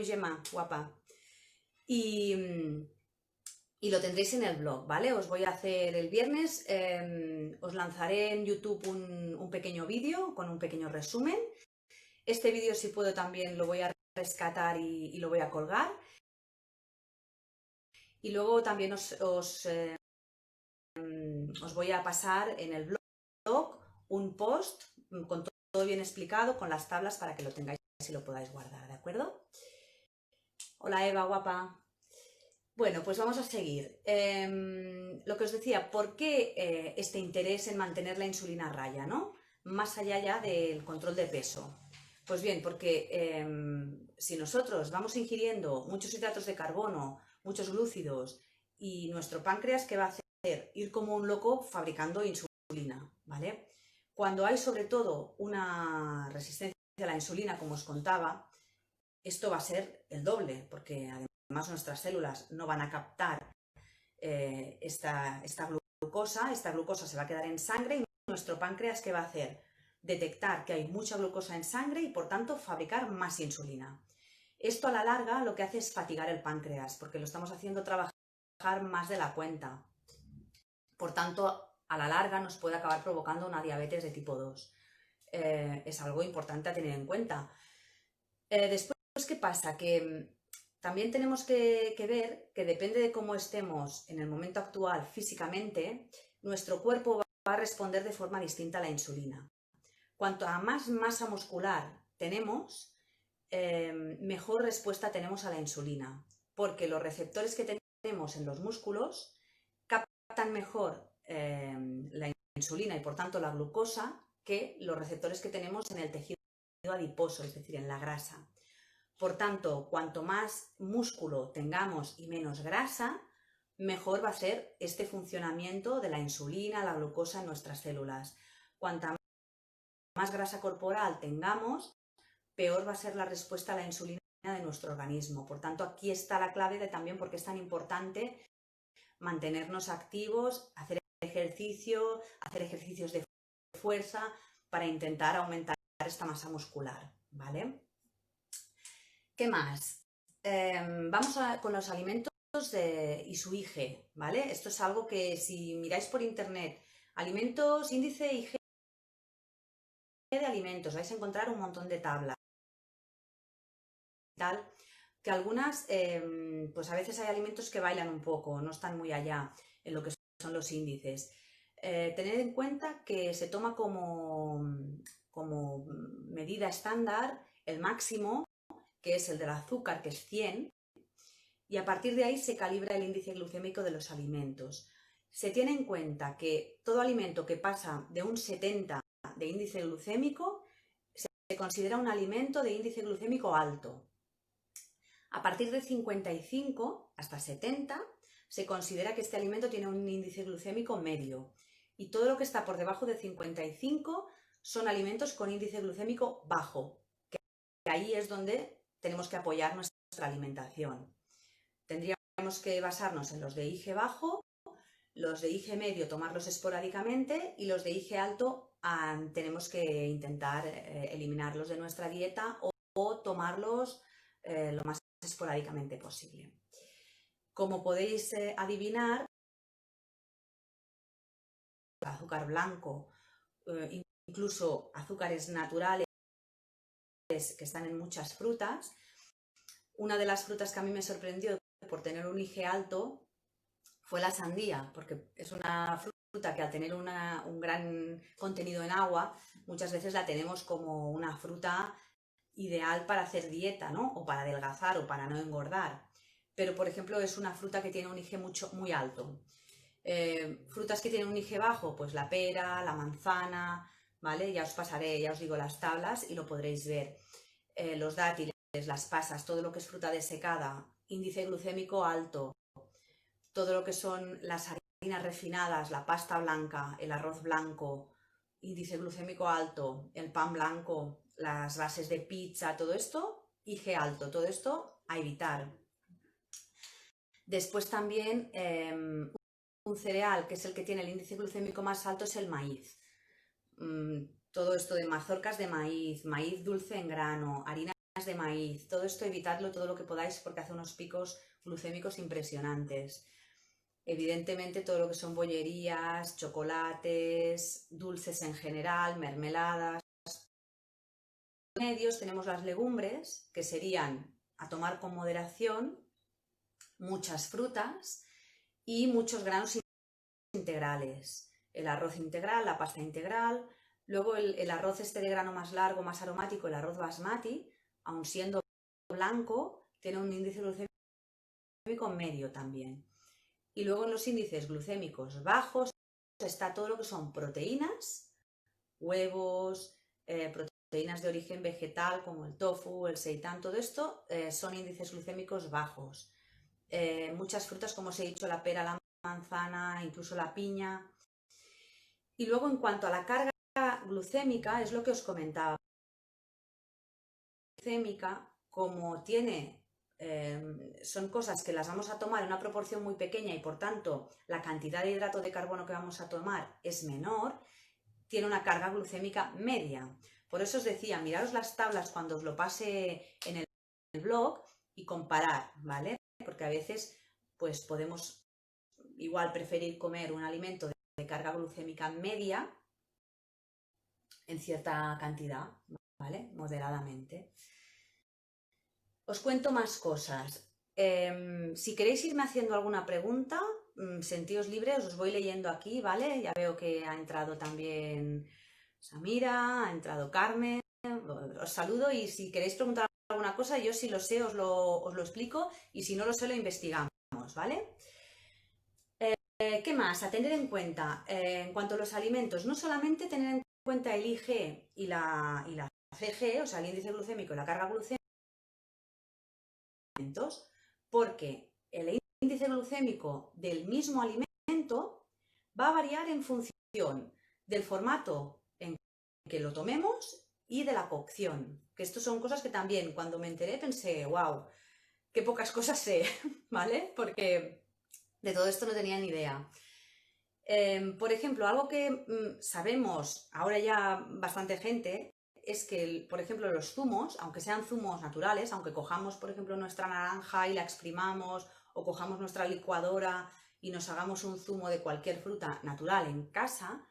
hoy, Gemma, guapa. Y lo tendréis en el blog, ¿vale? Os voy a hacer el viernes, os lanzaré en YouTube un pequeño vídeo con un pequeño resumen. Este vídeo, si puedo, también lo voy a rescatar y lo voy a colgar. Y luego también os voy a pasar en el blog un post con todo bien explicado, con las tablas para que lo tengáis y lo podáis guardar, ¿de acuerdo? Hola Eva, guapa. Bueno, pues vamos a seguir. Lo que os decía, ¿por qué este interés en mantener la insulina a raya, ¿no? Más allá ya del control de peso. Pues bien, porque si nosotros vamos ingiriendo muchos hidratos de carbono, muchos glúcidos, y nuestro páncreas, ¿qué va a hacer? Ir como un loco fabricando insulina, ¿vale? Cuando hay sobre todo una resistencia a la insulina, como os contaba, esto va a ser el doble, porque además nuestras células no van a captar esta glucosa se va a quedar en sangre y nuestro páncreas, ¿qué va a hacer? Detectar que hay mucha glucosa en sangre y por tanto fabricar más insulina. Esto a la larga lo que hace es fatigar el páncreas, porque lo estamos haciendo trabajar más de la cuenta. Por tanto, a la larga nos puede acabar provocando una diabetes de tipo 2. Es algo importante a tener en cuenta. Después, ¿qué pasa? Que también tenemos que ver que depende de cómo estemos en el momento actual físicamente, nuestro cuerpo va a responder de forma distinta a la insulina. Cuanto a más masa muscular tenemos, mejor respuesta tenemos a la insulina, porque los receptores que tenemos en los músculos captan mejor la insulina y por tanto la glucosa que los receptores que tenemos en el tejido adiposo, es decir, en la grasa. Por tanto, cuanto más músculo tengamos y menos grasa, mejor va a ser este funcionamiento de la insulina, la glucosa en nuestras células. Cuanta más grasa corporal tengamos, peor va a ser la respuesta a la insulina de nuestro organismo. Por tanto, aquí está la clave de también por qué es tan importante mantenernos activos, hacer ejercicios de fuerza para intentar aumentar esta masa muscular, ¿vale? ¿Qué más? Vamos con los alimentos y su IG, ¿vale? Esto es algo que si miráis por internet, alimentos, índice IG de alimentos, vais a encontrar un montón de tablas. Tal, que algunas, pues a veces hay alimentos que bailan un poco, no están muy allá en lo que son los índices. Tened en cuenta que se toma como medida estándar el máximo, que es el del azúcar, que es 100, y a partir de ahí se calibra el índice glucémico de los alimentos. Se tiene en cuenta que todo alimento que pasa de un 70 de índice glucémico se considera un alimento de índice glucémico alto. A partir de 55 hasta 70 se considera que este alimento tiene un índice glucémico medio y todo lo que está por debajo de 55 son alimentos con índice glucémico bajo, que ahí es donde tenemos que apoyar nuestra alimentación. Tendríamos que basarnos en los de IG bajo, los de IG medio tomarlos esporádicamente y los de IG alto tenemos que intentar eliminarlos de nuestra dieta o tomarlos lo más esporádicamente posible. Como podéis adivinar, el azúcar blanco, incluso azúcares naturales que están en muchas frutas. Una de las frutas que a mí me sorprendió por tener un IG alto fue la sandía, porque es una fruta que al tener un gran contenido en agua, muchas veces la tenemos como una fruta ideal para hacer dieta, ¿no? O para adelgazar o para no engordar. Pero, por ejemplo, es una fruta que tiene un IG muy alto. Frutas que tienen un IG bajo, pues la pera, la manzana, ¿vale? Ya os pasaré, ya os digo las tablas y lo podréis ver. Los dátiles, las pasas, todo lo que es fruta desecada, índice glucémico alto. Todo lo que son las harinas refinadas, la pasta blanca, el arroz blanco, índice glucémico alto, el pan blanco, las bases de pizza, todo esto, IG alto, todo esto a evitar. Después también un cereal que es el que tiene el índice glucémico más alto es el maíz. Todo esto de mazorcas de maíz, maíz dulce en grano, harinas de maíz, todo esto evitadlo todo lo que podáis porque hace unos picos glucémicos impresionantes. Evidentemente todo lo que son bollerías, chocolates, dulces en general, mermeladas. En medios tenemos las legumbres, que serían a tomar con moderación, muchas frutas y muchos granos integrales. El arroz integral, la pasta integral, luego el arroz este de grano más largo, más aromático, el arroz basmati, aun siendo blanco, tiene un índice glucémico medio también. Y luego en los índices glucémicos bajos está todo lo que son proteínas, huevos, proteínas de origen vegetal como el tofu, el seitán, todo esto son índices glucémicos bajos. Muchas frutas, como os he dicho, la pera, la manzana, incluso la piña. Y luego en cuanto a la carga glucémica, es lo que os comentaba. Glucémica, como tiene son cosas que las vamos a tomar en una proporción muy pequeña y por tanto la cantidad de hidrato de carbono que vamos a tomar es menor, tiene una carga glucémica media. Por eso os decía, miraros las tablas cuando os lo pase en el blog y comparar, ¿vale? Porque a veces pues podemos igual preferir comer un alimento de carga glucémica media en cierta cantidad, ¿vale? Moderadamente. Os cuento más cosas. Si queréis irme haciendo alguna pregunta, sentíos libres, os voy leyendo aquí, ¿vale? Ya veo que ha entrado también Samira, ha entrado Carmen, os saludo y si queréis preguntar alguna cosa, yo si lo sé os lo explico y si no lo sé lo investigamos, ¿vale? ¿Qué más? A tener en cuenta, en cuanto a los alimentos, no solamente tener en cuenta el IG y la CG, o sea, el índice glucémico y la carga glucémica, porque el índice glucémico del mismo alimento va a variar en función del formato en que lo tomemos y de la cocción. Que esto son cosas que también cuando me enteré pensé, wow, qué pocas cosas sé, ¿vale? Porque de todo esto no tenía ni idea. Por ejemplo, algo que sabemos ahora ya bastante gente es que, por ejemplo, los zumos, aunque sean zumos naturales, aunque cojamos, por ejemplo, nuestra naranja y la exprimamos o cojamos nuestra licuadora y nos hagamos un zumo de cualquier fruta natural en casa,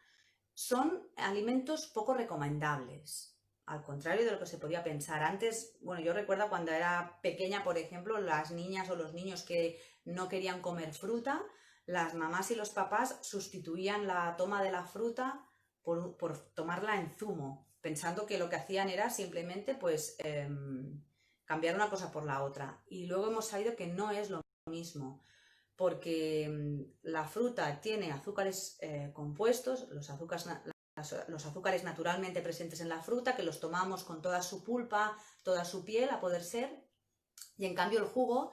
son alimentos poco recomendables. Al contrario de lo que se podía pensar. Antes, bueno, yo recuerdo cuando era pequeña, por ejemplo, las niñas o los niños que no querían comer fruta, las mamás y los papás sustituían la toma de la fruta por tomarla en zumo, pensando que lo que hacían era simplemente pues cambiar una cosa por la otra. Y luego hemos sabido que no es lo mismo, porque la fruta tiene azúcares compuestos, los azúcares naturalmente presentes en la fruta, que los tomamos con toda su pulpa, toda su piel, a poder ser, y en cambio el jugo,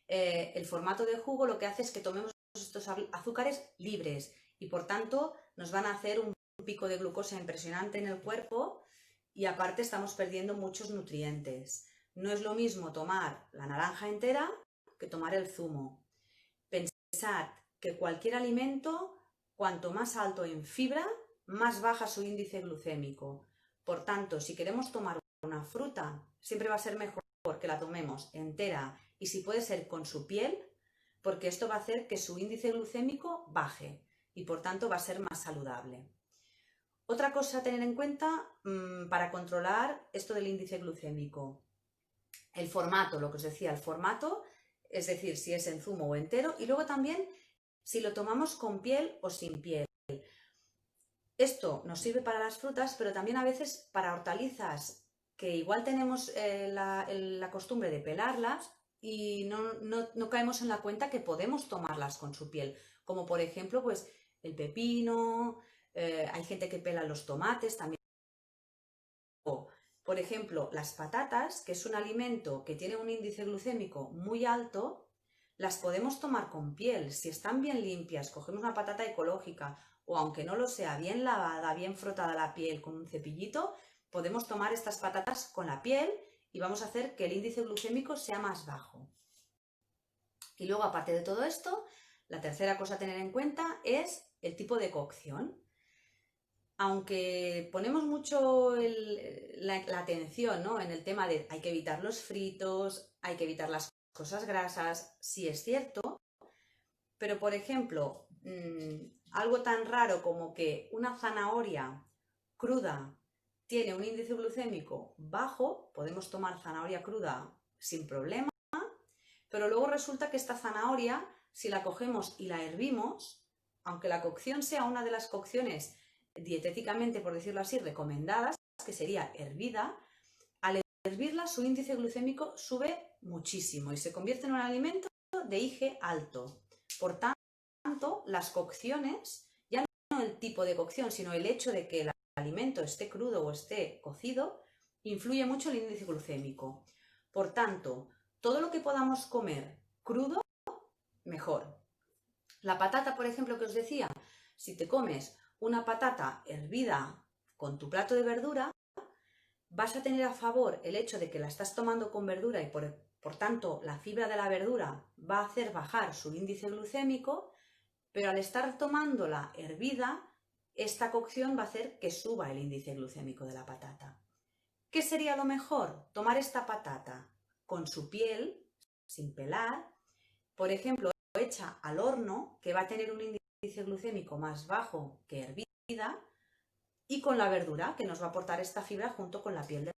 el formato de jugo lo que hace es que tomemos estos azúcares libres y por tanto nos van a hacer un pico de glucosa impresionante en el cuerpo y aparte estamos perdiendo muchos nutrientes. No es lo mismo tomar la naranja entera que tomar el zumo. Pensad que cualquier alimento, cuanto más alto en fibra, más baja su índice glucémico. Por tanto, si queremos tomar una fruta, siempre va a ser mejor que la tomemos entera y si puede ser con su piel, porque esto va a hacer que su índice glucémico baje y por tanto va a ser más saludable. Otra cosa a tener en cuenta para controlar esto del índice glucémico, el formato, lo que os decía, el formato, es decir, si es en zumo o entero, y luego también si lo tomamos con piel o sin piel. Esto nos sirve para las frutas, pero también a veces para hortalizas, que igual tenemos la costumbre de pelarlas y no caemos en la cuenta que podemos tomarlas con su piel, como por ejemplo pues el pepino, hay gente que pela los tomates también. Por ejemplo, las patatas, que es un alimento que tiene un índice glucémico muy alto, las podemos tomar con piel. Si están bien limpias, cogemos una patata ecológica o aunque no lo sea, bien lavada, bien frotada la piel con un cepillito, podemos tomar estas patatas con la piel y vamos a hacer que el índice glucémico sea más bajo. Y luego, aparte de todo esto, la tercera cosa a tener en cuenta es el tipo de cocción. aunque ponemos mucho la atención, ¿no?, en el tema de hay que evitar los fritos, hay que evitar las cosas grasas, sí es cierto, pero por ejemplo, algo tan raro como que una zanahoria cruda tiene un índice glucémico bajo, podemos tomar zanahoria cruda sin problema, pero luego resulta que esta zanahoria, si la cogemos y la hervimos, aunque la cocción sea una de las cocciones dietéticamente, por decirlo así, recomendadas, que sería hervida, al hervirla su índice glucémico sube muchísimo y se convierte en un alimento de IgE alto. Por tanto, las cocciones, ya no el tipo de cocción, sino el hecho de que el alimento esté crudo o esté cocido, influye mucho el índice glucémico. Por tanto, todo lo que podamos comer crudo, mejor. La patata, por ejemplo, que os decía, si te comes una patata hervida con tu plato de verdura, vas a tener a favor el hecho de que la estás tomando con verdura y por tanto la fibra de la verdura va a hacer bajar su índice glucémico, pero al estar tomándola hervida, esta cocción va a hacer que suba el índice glucémico de la patata. ¿Qué sería lo mejor? Tomar esta patata con su piel, sin pelar, por ejemplo, hecha al horno, que va a tener un índice glucémico más bajo que hervida, y con la verdura, que nos va a aportar esta fibra junto con la piel de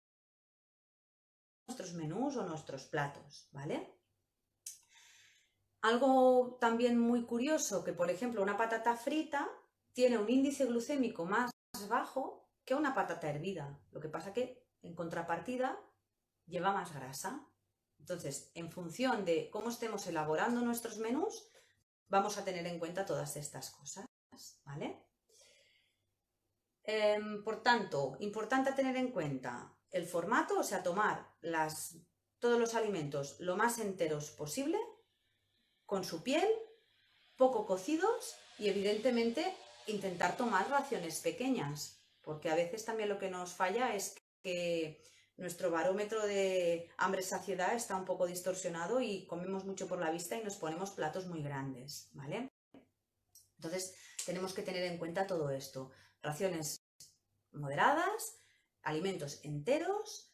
nuestros menús o nuestros platos, ¿vale? Algo también muy curioso, que por ejemplo una patata frita tiene un índice glucémico más bajo que una patata hervida. Lo que pasa que en contrapartida lleva más grasa. Entonces, en función de cómo estemos elaborando nuestros menús, vamos a tener en cuenta todas estas cosas, ¿vale? Por tanto, importante tener en cuenta el formato, o sea, tomar todos los alimentos lo más enteros posible, con su piel, poco cocidos y evidentemente intentar tomar raciones pequeñas, porque a veces también lo que nos falla es que nuestro barómetro de hambre-saciedad está un poco distorsionado y comemos mucho por la vista y nos ponemos platos muy grandes, ¿vale? Entonces tenemos que tener en cuenta todo esto, raciones moderadas, alimentos enteros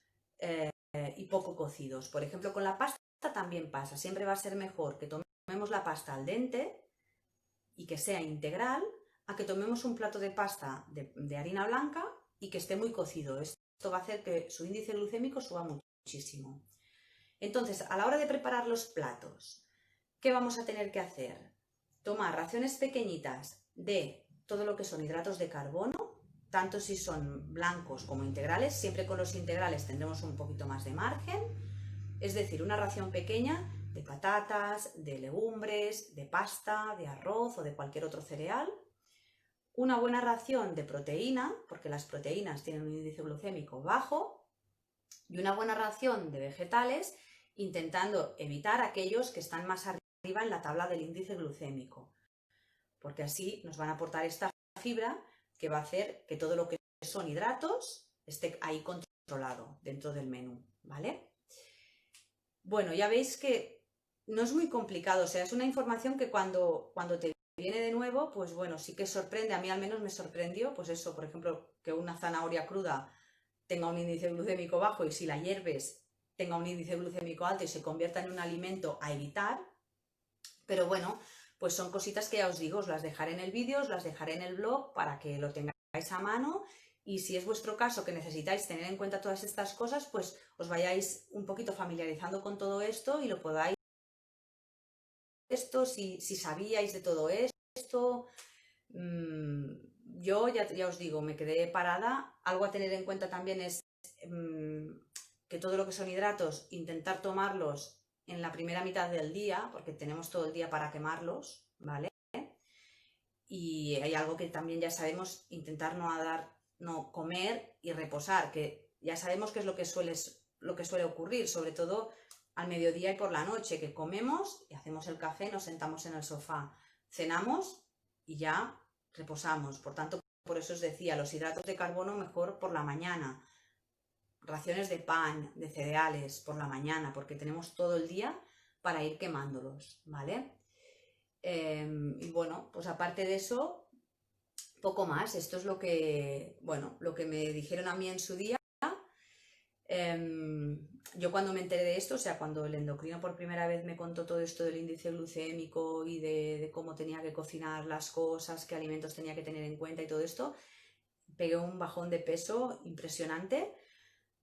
y poco cocidos. Por ejemplo, con la pasta también pasa, siempre va a ser mejor que tomemos la pasta al dente y que sea integral, a que tomemos un plato de pasta de harina blanca y que esté muy cocido. Esto va a hacer que su índice glucémico suba muchísimo. Entonces, a la hora de preparar los platos, ¿qué vamos a tener que hacer? Tomar raciones pequeñitas de todo lo que son hidratos de carbono, tanto si son blancos como integrales. Siempre con los integrales tendremos un poquito más de margen, es decir, una ración pequeña de patatas, de legumbres, de pasta, de arroz o de cualquier otro cereal. Una buena ración de proteína, porque las proteínas tienen un índice glucémico bajo, y una buena ración de vegetales, intentando evitar aquellos que están más arriba en la tabla del índice glucémico, porque así nos van a aportar esta fibra que va a hacer que todo lo que son hidratos esté ahí controlado dentro del menú, ¿vale? Bueno, ya veis que no es muy complicado, o sea, es una información que cuando te viene de nuevo, pues bueno, sí que sorprende, a mí al menos me sorprendió, pues eso, por ejemplo, que una zanahoria cruda tenga un índice glucémico bajo y si la hierves tenga un índice glucémico alto y se convierta en un alimento a evitar. Pero bueno, pues son cositas que ya os digo, os las dejaré en el vídeo, os las dejaré en el blog para que lo tengáis a mano. Y si es vuestro caso que necesitáis tener en cuenta todas estas cosas, pues os vayáis un poquito familiarizando con todo esto y lo podáis si sabíais de todo esto. Yo ya os digo, me quedé parada. Algo a tener en cuenta también es que todo lo que son hidratos, intentar tomarlos en la primera mitad del día, porque tenemos todo el día para quemarlos, ¿vale? Y hay algo que también ya sabemos, intentar no comer y reposar, que ya sabemos que es lo que suele ocurrir, sobre todo al mediodía y por la noche, que comemos y hacemos el café, nos sentamos en el sofá, cenamos y ya reposamos. Por tanto, por eso os decía, los hidratos de carbono mejor por la mañana, raciones de pan, de cereales por la mañana, porque tenemos todo el día para ir quemándolos, ¿vale? Y bueno, pues aparte de eso, poco más. Esto es lo que, bueno, lo que me dijeron a mí en su día. Yo cuando me enteré de esto, o sea, cuando el endocrino por primera vez me contó todo esto del índice glucémico y de cómo tenía que cocinar las cosas, qué alimentos tenía que tener en cuenta y todo esto, pegué un bajón de peso impresionante,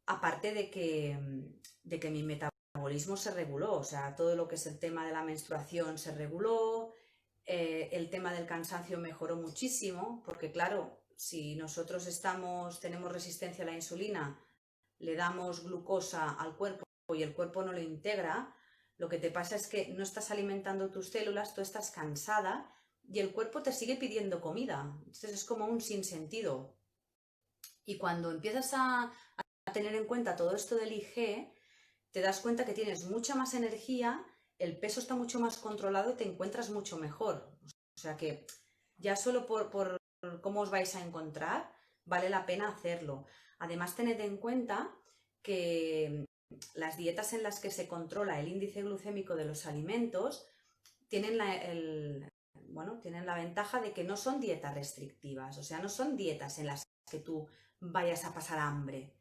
aparte de que mi metabolismo se reguló, o sea, todo lo que es el tema de la menstruación se reguló, el tema del cansancio mejoró muchísimo, porque claro, si nosotros tenemos resistencia a la insulina, le damos glucosa al cuerpo y el cuerpo no lo integra, lo que te pasa es que no estás alimentando tus células, tú estás cansada y el cuerpo te sigue pidiendo comida. Entonces es como un sinsentido. Y cuando empiezas a tener en cuenta todo esto del IG, te das cuenta que tienes mucha más energía, el peso está mucho más controlado y te encuentras mucho mejor. O sea que ya solo por cómo os vais a encontrar, vale la pena hacerlo. Además, tened en cuenta que las dietas en las que se controla el índice glucémico de los alimentos tienen tienen la ventaja de que no son dietas restrictivas, o sea, no son dietas en las que tú vayas a pasar hambre,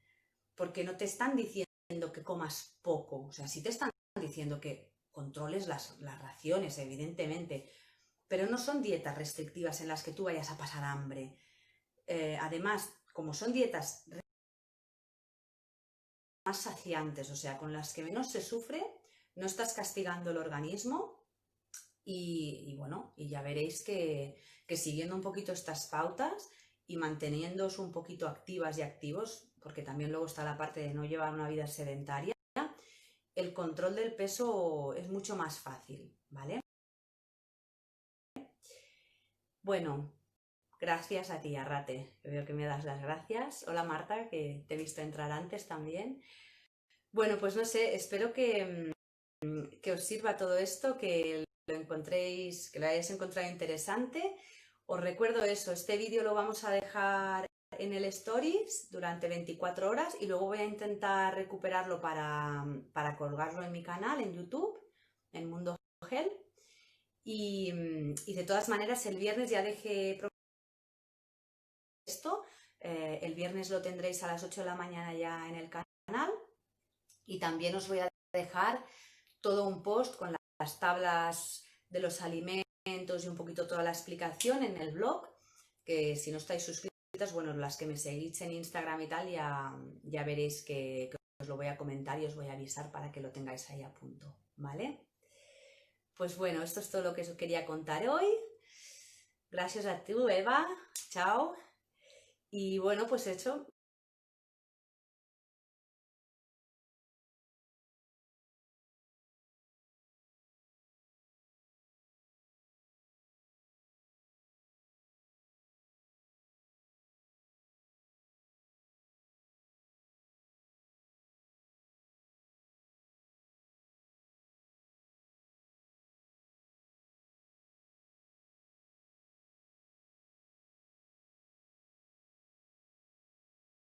porque no te están diciendo que comas poco, o sea, sí te están diciendo que controles las raciones, evidentemente, pero no son dietas restrictivas en las que tú vayas a pasar hambre. Además, como son dietas más saciantes, o sea, con las que menos se sufre, no estás castigando el organismo y bueno, y ya veréis que siguiendo un poquito estas pautas y manteniéndoos un poquito activas y activos, porque también luego está la parte de no llevar una vida sedentaria, el control del peso es mucho más fácil, ¿vale? Bueno, gracias a ti, Arrate. Veo que me das las gracias. Hola, Marta, que te he visto entrar antes también. Bueno, pues no sé, espero que os sirva todo esto, que lo encontréis, que lo hayáis encontrado interesante. Os recuerdo eso, este vídeo lo vamos a dejar en el Stories durante 24 horas y luego voy a intentar recuperarlo para colgarlo en mi canal, en YouTube, en Mundo Gel. Y de todas maneras, el viernes ya dejé esto. El viernes lo tendréis a las 8 de la mañana ya en el canal. Y también os voy a dejar todo un post con las tablas de los alimentos y un poquito toda la explicación en el blog, que si no estáis suscritas, bueno, las que me seguís en Instagram y tal, ya veréis que os lo voy a comentar y os voy a avisar para que lo tengáis ahí a punto, ¿vale? Pues bueno, esto es todo lo que os quería contar hoy. Gracias a ti, Eva. Chao. Y bueno, pues hecho,